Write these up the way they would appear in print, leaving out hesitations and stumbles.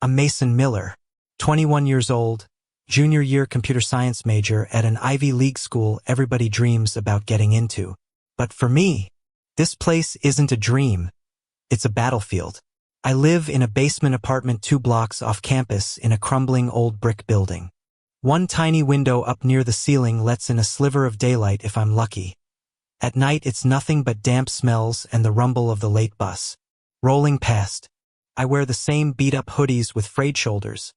I'm Mason Miller, 21 years old, junior year computer science major at an Ivy League school everybody dreams about getting into. But for me, this place isn't a dream, it's a battlefield. I live in a basement apartment 2 blocks off campus in a crumbling old brick building. One tiny window up near the ceiling lets in a sliver of daylight if I'm lucky. At night it's nothing but damp smells and the rumble of the late bus. Rolling past. I wear the same beat-up hoodies with frayed shoulders,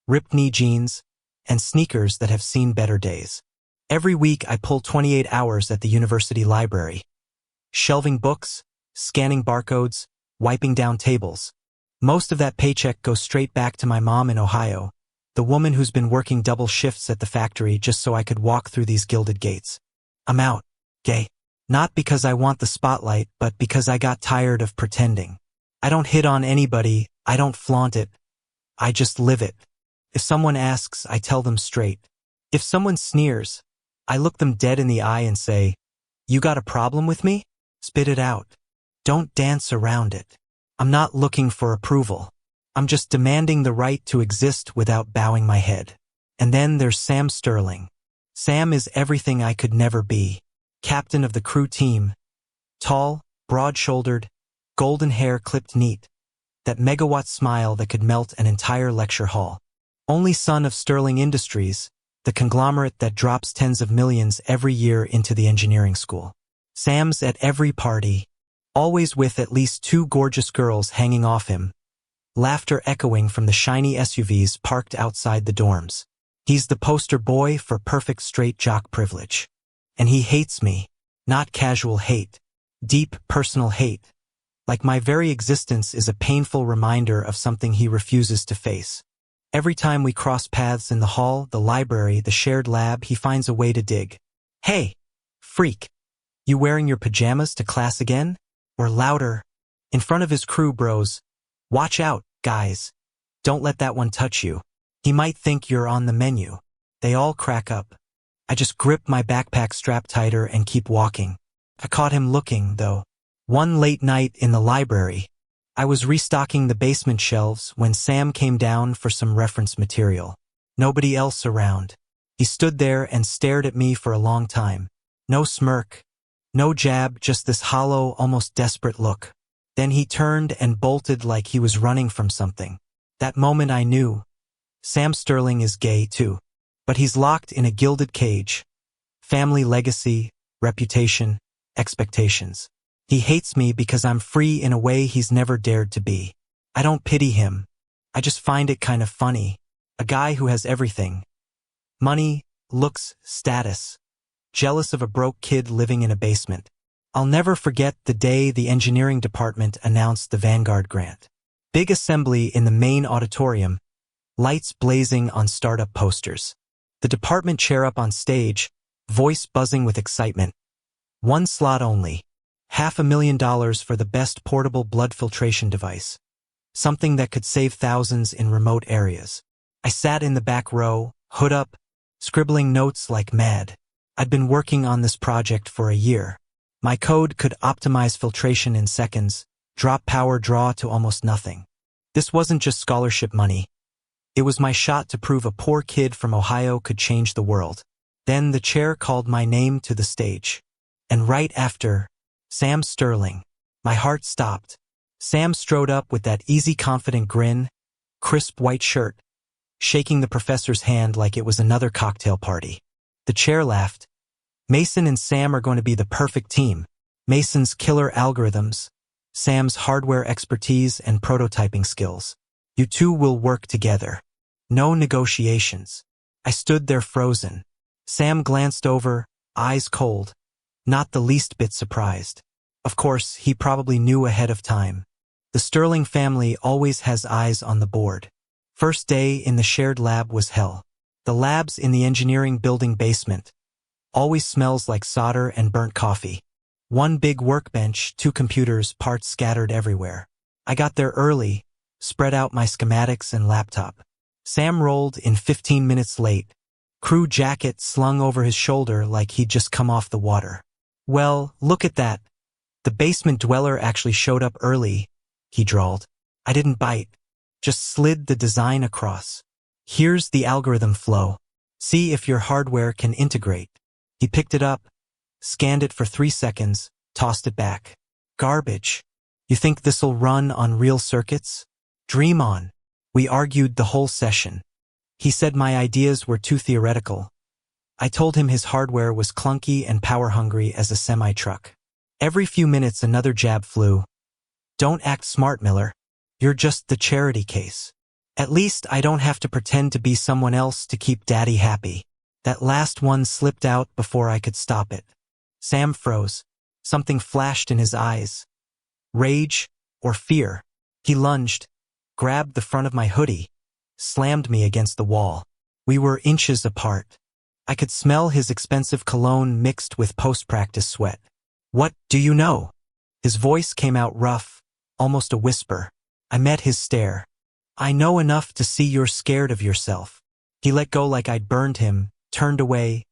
ripped knee jeans, and sneakers that have seen better days. Every week I pull 28 hours at the university library, shelving books, scanning barcodes, wiping down tables. Most of that paycheck goes straight back to my mom in Ohio, the woman who's been working double shifts at the factory just so I could walk through these gilded gates. I'm out, gay. Not because I want the spotlight, but because I got tired of pretending. I don't hit on anybody, I don't flaunt it, I just live it. If someone asks, I tell them straight. If someone sneers, I look them dead in the eye and say, "You got a problem with me? Spit it out. Don't dance around it." I'm not looking for approval. I'm just demanding the right to exist without bowing my head. And then there's Sam Sterling. Sam is everything I could never be. Captain of the crew team. Tall, broad-shouldered, golden hair clipped neat. That megawatt smile that could melt an entire lecture hall. Only son of Sterling Industries, the conglomerate that drops tens of millions every year into the engineering school. Sam's at every party, always with at least 2 gorgeous girls hanging off him, laughter echoing from the shiny SUVs parked outside the dorms. He's the poster boy for perfect straight jock privilege. And he hates me, not casual hate, deep personal hate. Like my very existence is a painful reminder of something he refuses to face. Every time we cross paths in the hall, the library, the shared lab, he finds a way to dig. "Hey, freak, you wearing your pajamas to class again?" Or louder, in front of his crew bros, "Watch out, guys. Don't let that one touch you. He might think you're on the menu." They all crack up. I just grip my backpack strap tighter and keep walking. I caught him looking, though. One late night in the library, I was restocking the basement shelves when Sam came down for some reference material. Nobody else around. He stood there and stared at me for a long time. No smirk, no jab, just this hollow, almost desperate look. Then he turned and bolted like he was running from something. That moment I knew, Sam Sterling is gay too. But he's locked in a gilded cage. Family legacy, reputation, expectations. He hates me because I'm free in a way he's never dared to be. I don't pity him. I just find it kind of funny. A guy who has everything. Money, looks, status. Jealous of a broke kid living in a basement. I'll never forget the day the engineering department announced the Vanguard grant. Big assembly in the main auditorium. Lights blazing on startup posters. The department chair up on stage, voice buzzing with excitement. 1 slot only. $500,000 for the best portable blood filtration device. Something that could save thousands in remote areas. I sat in the back row, hood up, scribbling notes like mad. I'd been working on this project for a year. My code could optimize filtration in seconds, drop power draw to almost nothing. This wasn't just scholarship money. It was my shot to prove a poor kid from Ohio could change the world. Then the chair called my name to the stage. And right after, Sam Sterling. My heart stopped. Sam strode up with that easy, confident grin, crisp white shirt, shaking the professor's hand like it was another cocktail party. The chair laughed. "Mason and Sam are going to be the perfect team. Mason's killer algorithms, Sam's hardware expertise and prototyping skills. You two will work together. No negotiations." I stood there frozen. Sam glanced over, eyes cold. Not the least bit surprised. Of course, he probably knew ahead of time. The Sterling family always has eyes on the board. First day in the shared lab was hell. The lab's in the engineering building basement. Always smells like solder and burnt coffee. One big workbench, 2 computers, parts scattered everywhere. I got there early, spread out my schematics and laptop. Sam rolled in 15 minutes late. Crew jacket slung over his shoulder like he'd just come off the water. "Well, look at that. The basement dweller actually showed up early," he drawled. I didn't bite. Just slid the design across. Here's the algorithm flow. See if your hardware can integrate. He picked it up, scanned it for 3 seconds, tossed it back. Garbage. You think this'll run on real circuits? Dream on. We argued the whole session. He said my ideas were too theoretical. I told him his hardware was clunky and power-hungry as a semi-truck. Every few minutes another jab flew. Don't act smart, Miller. You're just the charity case. At least I don't have to pretend to be someone else to keep Daddy happy. That last one slipped out before I could stop it. Sam froze. Something flashed in his eyes. Rage or fear. He lunged, grabbed the front of my hoodie, slammed me against the wall. We were inches apart. I could smell his expensive cologne mixed with post-practice sweat. What do you know? His voice came out rough, almost a whisper. I met his stare. I know enough to see you're scared of yourself. He let go like I'd burned him, turned away,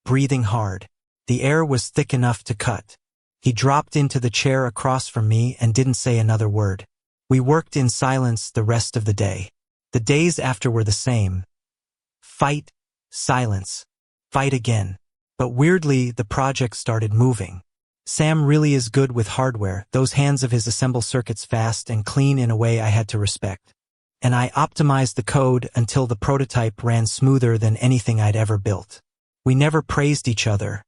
breathing hard. The air was thick enough to cut. He dropped into the chair across from me and didn't say another word. We worked in silence the rest of the day. The days after were the same. Fight, silence, fight again. But weirdly, the project started moving. Sam really is good with hardware. Those hands of his assemble circuits fast and clean in a way I had to respect. And I optimized the code until the prototype ran smoother than anything I'd ever built. We never praised each other,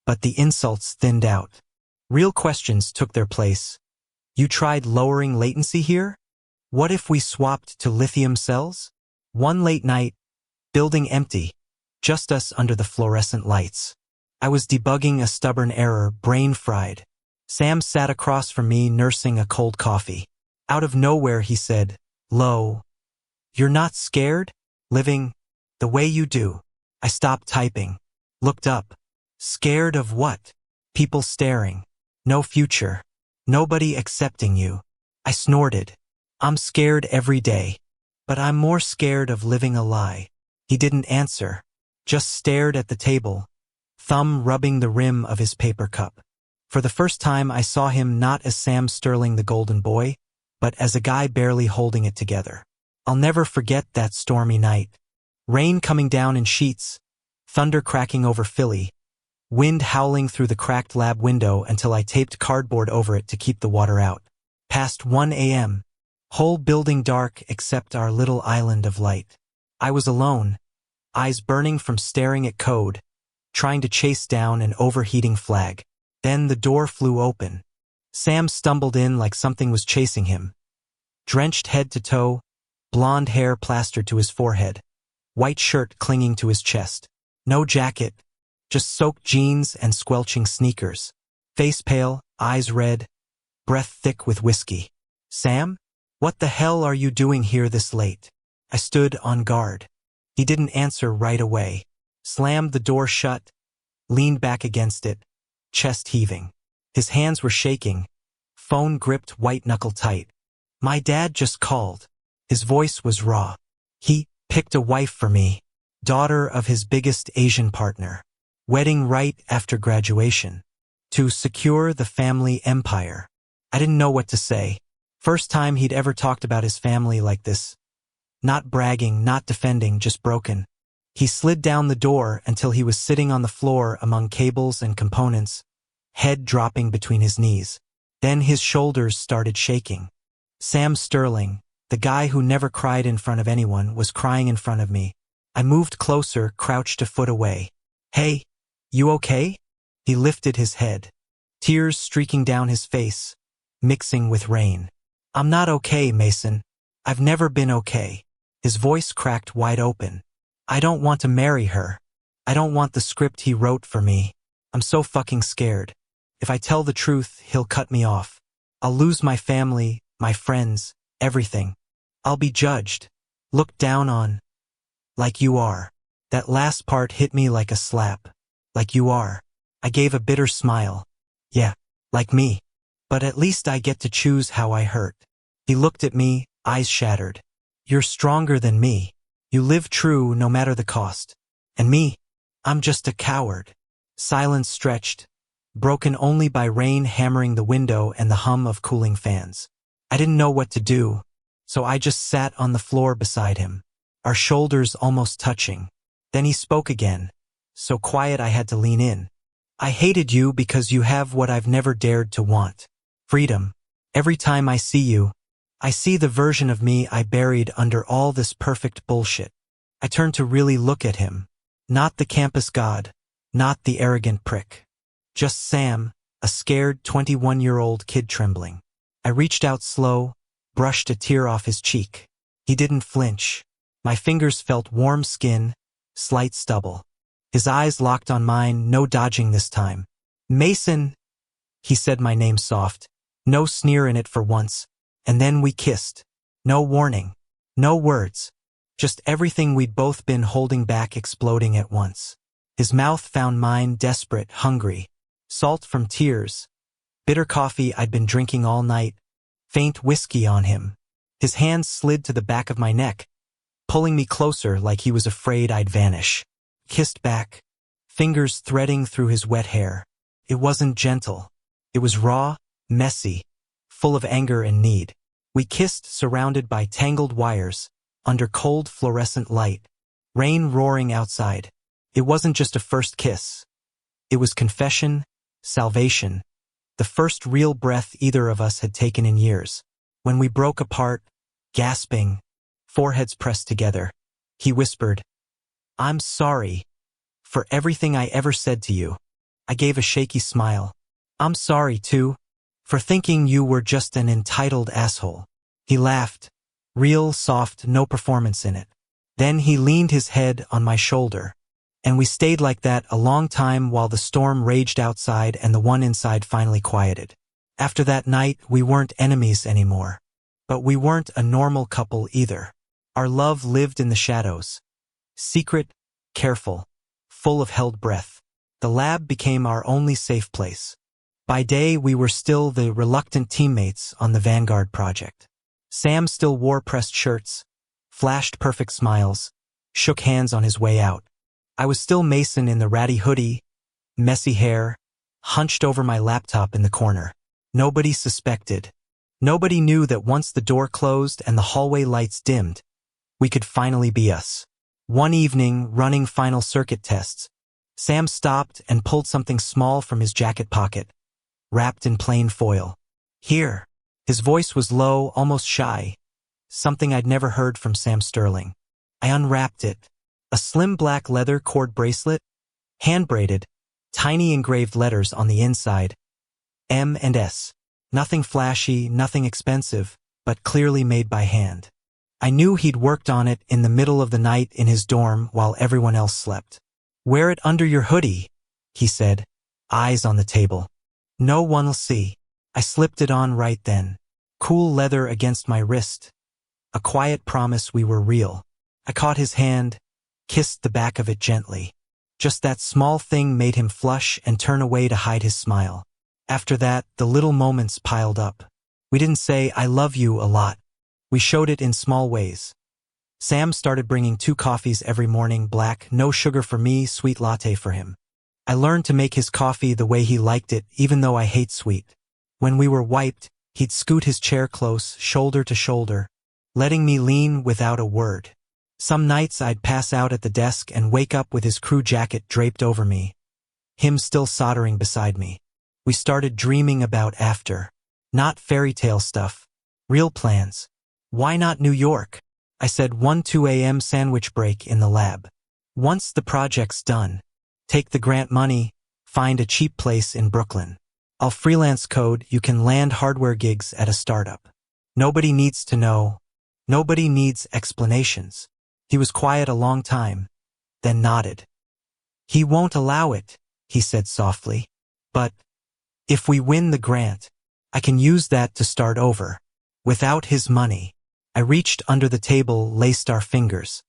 but the insults thinned out. Real questions took their place. You tried lowering latency here? What if we swapped to lithium cells? One late night, building empty, just us under the fluorescent lights. I was debugging a stubborn error, brain fried. Sam sat across from me nursing a cold coffee. Out of nowhere he said, "Lo, you're not scared? Living the way you do." I stopped typing, looked up. Scared of what? People staring. No future. Nobody accepting you. I snorted. I'm scared every day. But I'm more scared of living a lie. He didn't answer. Just stared at the table, thumb rubbing the rim of his paper cup. For the first time I saw him not as Sam Sterling the golden boy, but as a guy barely holding it together. I'll never forget that stormy night. Rain coming down in sheets, thunder cracking over Philly, wind howling through the cracked lab window until I taped cardboard over it to keep the water out. Past 1 a.m., whole building dark except our little island of light. I was alone, eyes burning from staring at code, trying to chase down an overheating flag. Then the door flew open. Sam stumbled in like something was chasing him. Drenched head to toe, blonde hair plastered to his forehead, white shirt clinging to his chest. No jacket, just soaked jeans and squelching sneakers. Face pale, eyes red, breath thick with whiskey. Sam? What the hell are you doing here this late? I stood on guard. He didn't answer right away. Slammed the door shut, leaned back against it, chest heaving. His hands were shaking, phone gripped white-knuckle tight. My dad just called. His voice was raw. He picked a wife for me, daughter of his biggest Asian partner. Wedding right after graduation. To secure the family empire. I didn't know what to say. First time he'd ever talked about his family like this. Not bragging, not defending, just broken. He slid down the door until he was sitting on the floor among cables and components, head dropping between his knees. Then his shoulders started shaking. Sam Sterling, the guy who never cried in front of anyone, was crying in front of me. I moved closer, crouched a foot away. Hey, you okay? He lifted his head. Tears streaking down his face, mixing with rain. I'm not okay, Mason. I've never been okay. His voice cracked wide open. I don't want to marry her. I don't want the script he wrote for me. I'm so fucking scared. If I tell the truth, he'll cut me off. I'll lose my family, my friends, everything. I'll be judged, looked down on. Like you are. That last part hit me like a slap. Like you are. I gave a bitter smile. Yeah, like me. But at least I get to choose how I hurt. He looked at me, eyes shattered. You're stronger than me. You live true no matter the cost. And me? I'm just a coward. Silence stretched, broken only by rain hammering the window and the hum of cooling fans. I didn't know what to do. So I just sat on the floor beside him, our shoulders almost touching. Then he spoke again, so quiet I had to lean in. I hated you because you have what I've never dared to want. Freedom. Every time I see you, I see the version of me I buried under all this perfect bullshit. I turned to really look at him. Not the campus god, not the arrogant prick. Just Sam, a scared 21-year-old kid trembling. I reached out slow, brushed a tear off his cheek. He didn't flinch. My fingers felt warm skin, slight stubble. His eyes locked on mine, no dodging this time. Mason, he said my name soft, no sneer in it for once, and then we kissed. No warning, no words, just everything we'd both been holding back exploding at once. His mouth found mine, desperate, hungry. Salt from tears, bitter coffee I'd been drinking all night, faint whiskey on him. His hands slid to the back of my neck, pulling me closer like he was afraid I'd vanish. Kissed back, fingers threading through his wet hair. It wasn't gentle. It was raw, messy, full of anger and need. We kissed surrounded by tangled wires, under cold fluorescent light, rain roaring outside. It wasn't just a first kiss. It was confession, salvation, the first real breath either of us had taken in years. When we broke apart, gasping, foreheads pressed together, he whispered, "I'm sorry for everything I ever said to you." I gave a shaky smile. "I'm sorry, too, for thinking you were just an entitled asshole." He laughed, real, soft, no performance in it. Then he leaned his head on my shoulder. And we stayed like that a long time while the storm raged outside and the one inside finally quieted. After that night, we weren't enemies anymore. But we weren't a normal couple either. Our love lived in the shadows. Secret, careful, full of held breath. The lab became our only safe place. By day, we were still the reluctant teammates on the Vanguard project. Sam still wore pressed shirts, flashed perfect smiles, shook hands on his way out. I was still Mason in the ratty hoodie, messy hair, hunched over my laptop in the corner. Nobody suspected. Nobody knew that once the door closed and the hallway lights dimmed, we could finally be us. One evening, running final circuit tests, Sam stopped and pulled something small from his jacket pocket, wrapped in plain foil. "Here." His voice was low, almost shy, something I'd never heard from Sam Sterling. I unwrapped it. A slim black leather cord bracelet, hand-braided, tiny engraved letters on the inside, M and S. Nothing flashy, nothing expensive, but clearly made by hand. I knew he'd worked on it in the middle of the night in his dorm while everyone else slept. "Wear it under your hoodie," he said, eyes on the table. "No one'll see." I slipped it on right then. Cool leather against my wrist. A quiet promise we were real. I caught his hand, kissed the back of it gently. Just that small thing made him flush and turn away to hide his smile. After that, the little moments piled up. We didn't say "I love you" a lot. We showed it in small ways. Sam started bringing 2 coffees every morning, black, no sugar for me, sweet latte for him. I learned to make his coffee the way he liked it, even though I hate sweet. When we were wiped, he'd scoot his chair close, shoulder to shoulder, letting me lean without a word. Some nights I'd pass out at the desk and wake up with his crew jacket draped over me, him still soldering beside me. We started dreaming about after. Not fairy tale stuff. Real plans. "Why not New York?" I said 1-2 a.m. sandwich break in the lab. "Once the project's done, take the grant money, find a cheap place in Brooklyn. I'll freelance code, you can land hardware gigs at a startup. Nobody needs to know. Nobody needs explanations." He was quiet a long time, then nodded. "He won't allow it," he said softly. "But if we win the grant, I can use that to start over. Without his money." I reached under the table, laced our fingers.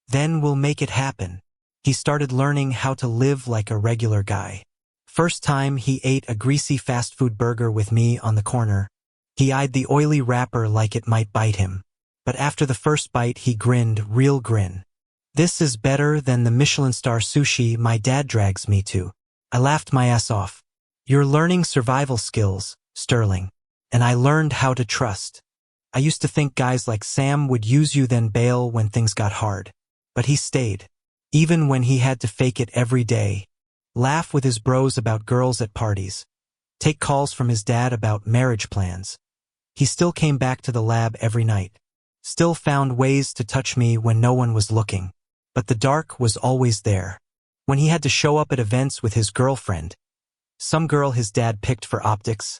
"Then we'll make it happen." He started learning how to live like a regular guy. First time he ate a greasy fast food burger with me on the corner, he eyed the oily wrapper like it might bite him. But after the first bite he grinned, real grin. "This is better than the Michelin star sushi my dad drags me to." I laughed my ass off. "You're learning survival skills, Sterling. And I learned how to trust." I used to think guys like Sam would use you then bail when things got hard. But he stayed. Even when he had to fake it every day. Laugh with his bros about girls at parties. Take calls from his dad about marriage plans. He still came back to the lab every night. Still found ways to touch me when no one was looking. But the dark was always there. When he had to show up at events with his girlfriend, some girl his dad picked for optics,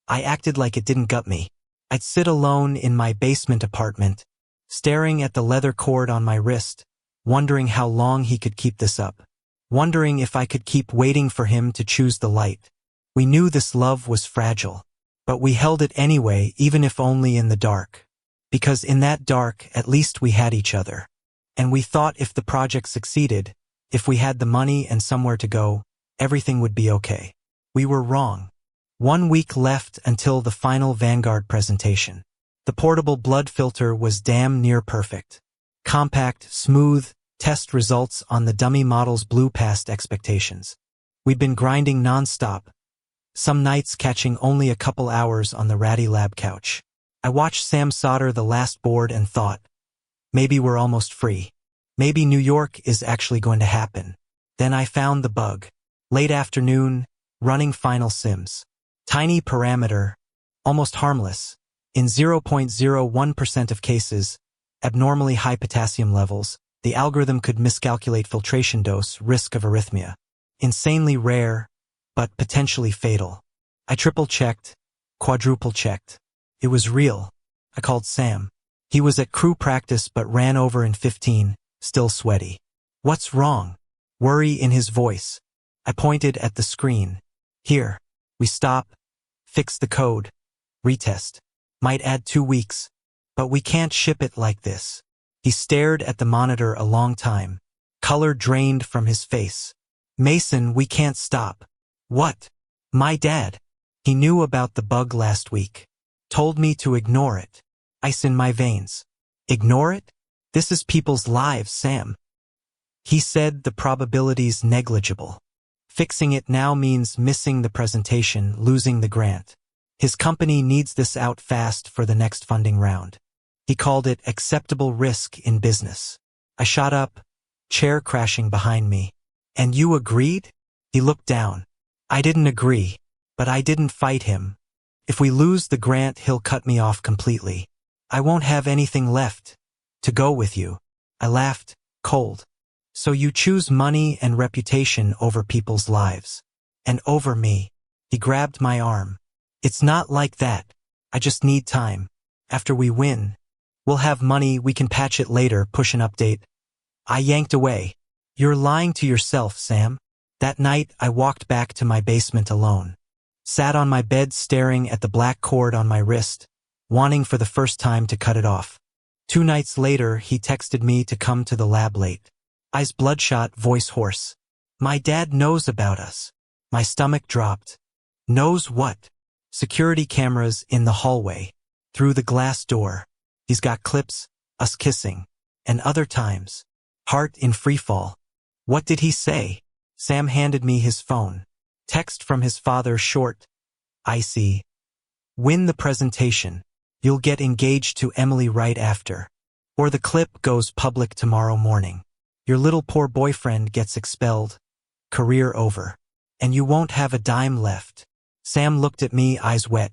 I acted like it didn't gut me. I'd sit alone in my basement apartment, staring at the leather cord on my wrist, wondering how long he could keep this up. Wondering if I could keep waiting for him to choose the light. We knew this love was fragile. But we held it anyway, even if only in the dark. Because in that dark, at least we had each other. And we thought if the project succeeded, if we had the money and somewhere to go, everything would be okay. We were wrong. 1 week left until the final Vanguard presentation. The portable blood filter was damn near perfect. Compact, smooth, test results on the dummy models blew past expectations. We'd been grinding non-stop, some nights catching only a couple hours on the ratty lab couch. I watched Sam solder the last board and thought, maybe we're almost free. Maybe New York is actually going to happen. Then I found the bug. Late afternoon, running final sims. Tiny parameter, almost harmless. In 0.01% of cases, abnormally high potassium levels, the algorithm could miscalculate filtration dose, risk of arrhythmia. Insanely rare, but potentially fatal. I triple-checked, quadruple-checked. It was real. I called Sam. He was at crew practice but ran over in 15, still sweaty. What's wrong? Worry in his voice. I pointed at the screen. Here. We stop. Fix the code. Retest. Might add 2 weeks. But we can't ship it like this. He stared at the monitor a long time. Color drained from his face. Mason, we can't stop. What? My dad. He knew about the bug last week. Told me to ignore it. Ice in my veins. Ignore it? This is people's lives, Sam. He said the probability's negligible. Fixing it now means missing the presentation, losing the grant. His company needs this out fast for the next funding round. He called it acceptable risk in business. I shot up, chair crashing behind me. And you agreed? He looked down. I didn't agree, but I didn't fight him. If we lose the grant, he'll cut me off completely. I won't have anything left to go with you. I laughed, cold. So you choose money and reputation over people's lives. And over me. He grabbed my arm. It's not like that. I just need time. After we win, we'll have money, we can patch it later, push an update. I yanked away. You're lying to yourself, Sam. That night, I walked back to my basement alone. Sat on my bed staring at the black cord on my wrist, wanting for the first time to cut it off. 2 nights later, he texted me to come to the lab late. Eyes bloodshot, voice hoarse. My dad knows about us. My stomach dropped. Knows what? Security cameras in the hallway. Through the glass door. He's got clips, us kissing. And other times. Heart in freefall. What did he say? Sam handed me his phone. Text from his father, short. Icy. Win the presentation. You'll get engaged to Emily right after. Or the clip goes public tomorrow morning. Your little poor boyfriend gets expelled. Career over. And you won't have a dime left. Sam looked at me, eyes wet.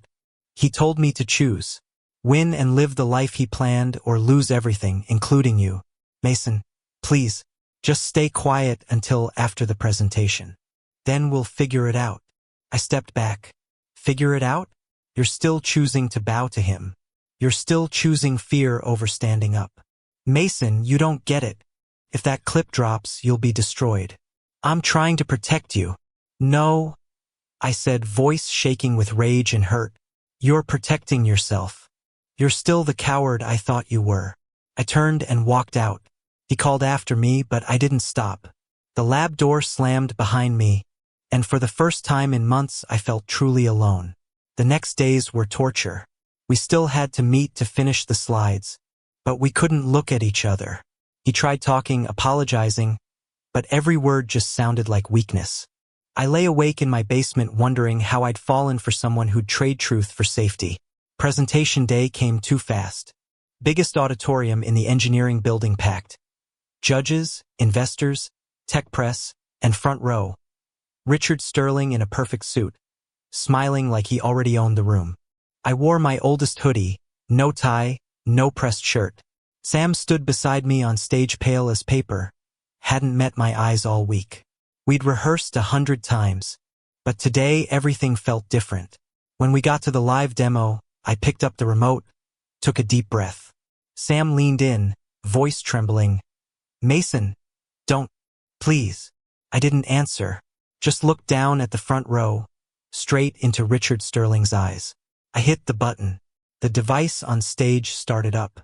He told me to choose. Win and live the life he planned or lose everything, including you. Mason, please, just stay quiet until after the presentation. Then we'll figure it out. I stepped back. Figure it out? You're still choosing to bow to him. You're still choosing fear over standing up. Mason, you don't get it. If that clip drops, you'll be destroyed. I'm trying to protect you. No, I said, voice shaking with rage and hurt. You're protecting yourself. You're still the coward I thought you were. I turned and walked out. He called after me, but I didn't stop. The lab door slammed behind me, and for the first time in months I felt truly alone. The next days were torture. We still had to meet to finish the slides, but we couldn't look at each other. He tried talking, apologizing, but every word just sounded like weakness. I lay awake in my basement wondering how I'd fallen for someone who'd trade truth for safety. Presentation day came too fast. Biggest auditorium in the engineering building packed. Judges, investors, tech press, and front row. Richard Sterling in a perfect suit, smiling like he already owned the room. I wore my oldest hoodie, no tie, no pressed shirt. Sam stood beside me on stage pale as paper. Hadn't met my eyes all week. We'd rehearsed 100 times. But today everything felt different. When we got to the live demo, I picked up the remote, took a deep breath. Sam leaned in, voice trembling. "Mason, don't, please." I didn't answer, just looked down at the front row, straight into Richard Sterling's eyes. I hit the button. The device on stage started up.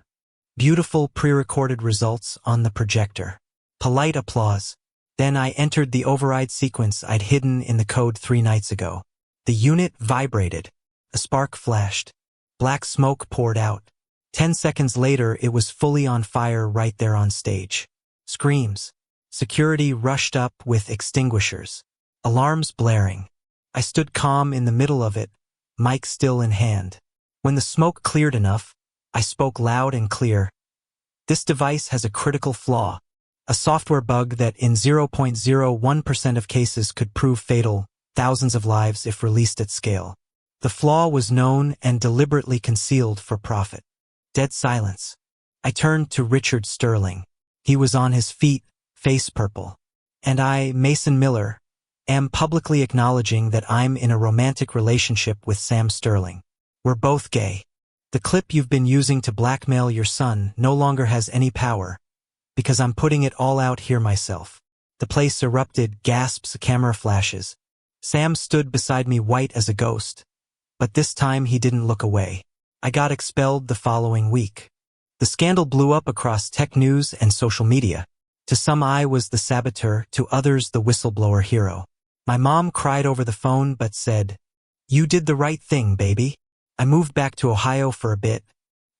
Beautiful pre-recorded results on the projector. Polite applause. Then I entered the override sequence I'd hidden in the code 3 nights ago. The unit vibrated. A spark flashed. Black smoke poured out. 10 seconds later, it was fully on fire right there on stage. Screams. Security rushed up with extinguishers. Alarms blaring. I stood calm in the middle of it, mic still in hand. When the smoke cleared enough, I spoke loud and clear. "This device has a critical flaw. A software bug that in 0.01% of cases could prove fatal, thousands of lives if released at scale. The flaw was known and deliberately concealed for profit." Dead silence. I turned to Richard Sterling. He was on his feet, face purple. "And I, Mason Miller, am publicly acknowledging that I'm in a romantic relationship with Sam Sterling. We're both gay. The clip you've been using to blackmail your son no longer has any power, because I'm putting it all out here myself." The place erupted, gasps, camera flashes. Sam stood beside me white as a ghost, but this time he didn't look away. I got expelled the following week. The scandal blew up across tech news and social media. To some I was the saboteur, to others the whistleblower hero. My mom cried over the phone but said, "You did the right thing, baby." I moved back to Ohio for a bit,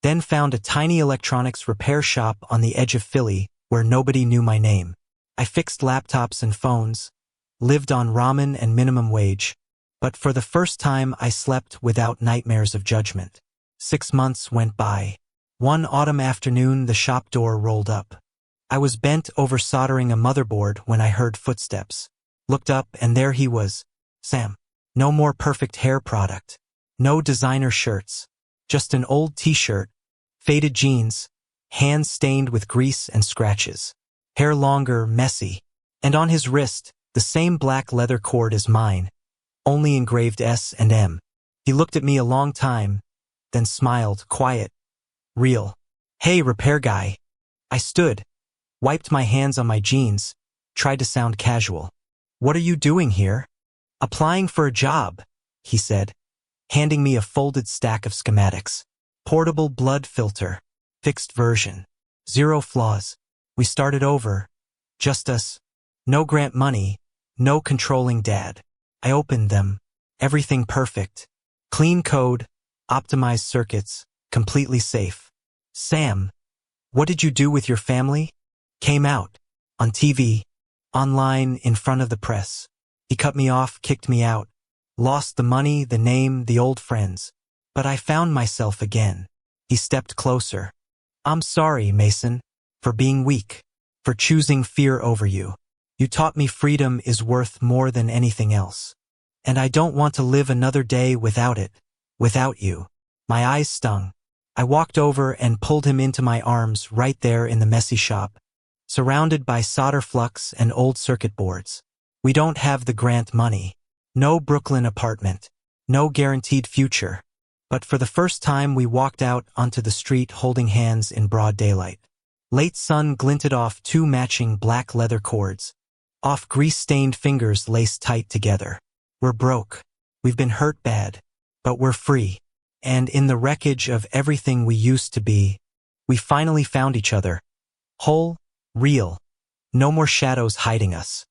then found a tiny electronics repair shop on the edge of Philly where nobody knew my name. I fixed laptops and phones, lived on ramen and minimum wage, but for the first time I slept without nightmares of judgment. 6 months went by. One autumn afternoon the shop door rolled up. I was bent over soldering a motherboard when I heard footsteps. Looked up and there he was, Sam. No more perfect hair product. No designer shirts. Just an old t-shirt, faded jeans, hands stained with grease and scratches. Hair longer, messy. And on his wrist, the same black leather cord as mine, only engraved S and M. He looked at me a long time, then smiled, quiet, real. "Hey, repair guy." I stood, wiped my hands on my jeans, tried to sound casual. "What are you doing here?" "Applying for a job," he said, handing me a folded stack of schematics. Portable blood filter, fixed version, 0 flaws. We started over, just us. No grant money, no controlling dad. I opened them, everything perfect. Clean code, optimized circuits, completely safe. "Sam, what did you do with your family?" "Came out. On TV. Online, in front of the press." He cut me off, kicked me out. Lost the money, the name, the old friends. But I found myself again. He stepped closer. "I'm sorry, Mason, for being weak, for choosing fear over you. You taught me freedom is worth more than anything else. And I don't want to live another day without it, without you." My eyes stung. I walked over and pulled him into my arms right there in the messy shop, surrounded by solder flux and old circuit boards. "We don't have the grant money. No Brooklyn apartment. No guaranteed future." But for the first time we walked out onto the street holding hands in broad daylight. Late sun glinted off 2 matching black leather cords, off grease-stained fingers laced tight together. We're broke. We've been hurt bad. But we're free. And in the wreckage of everything we used to be, we finally found each other. Whole, real. No more shadows hiding us.